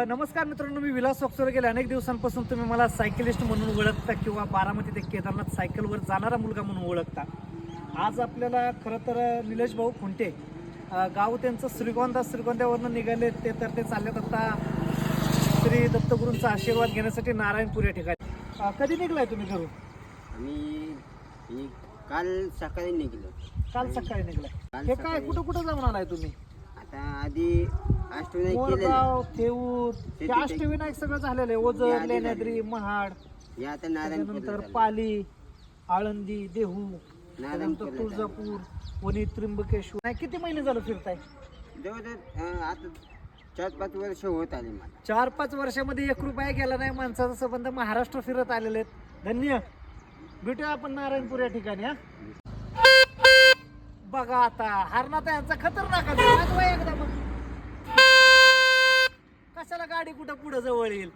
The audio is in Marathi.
नमस्कार मित्रांनो, मी विलास सोक्सोर. गेल्या अनेक दिवसांपासून तुम्ही मला सायकलिस्ट म्हणून ओळखता किंवा बारामती ते केदारनाथ सायकलवर जाणारा मुलगा म्हणून ओळखता. आज आपल्याला खरं तर निलेश भाऊ खुंटे, गाव त्यांचं श्रीगोंद्यावरनं निघाले ते चाललेत आता श्री दत्तगुरूंचा आशीर्वाद घेण्यासाठी नारायणपूर या ठिकाणी. कधी निघलाय तुम्ही घरून? आम्ही काल सकाळी निघलो. काल सकाळी निघलाय. हे काय कुठं कुठं जाऊन आलाय तुम्ही? आता आधी अष्टविनायक मोरगाव, थेऊर, हे अष्टविनायक सगळं झालेलं आहे. ओझर, लेण्याद्री, महाड, या आता त्यानंतर पाली, आळंदी, देहू, त्यानंतर तुळजापूर, वणी, त्र्यंबकेश्वर. नाही, किती महिने झालं फिरताय? जवळजवळ आता 4-5 वर्ष होत आले मला. 4-5 वर्षामध्ये 1 रुपया गेला नाही. माणसाचा संबंध महाराष्ट्र फिरत आलेले आहेत. धन्य. भेटूया आपण नारायणपूर या ठिकाणी. बघा आता हरणात यांचा खतरनाक आहे. एकदा मग कशाला गाडी कुठं पुढे जवळ येईल.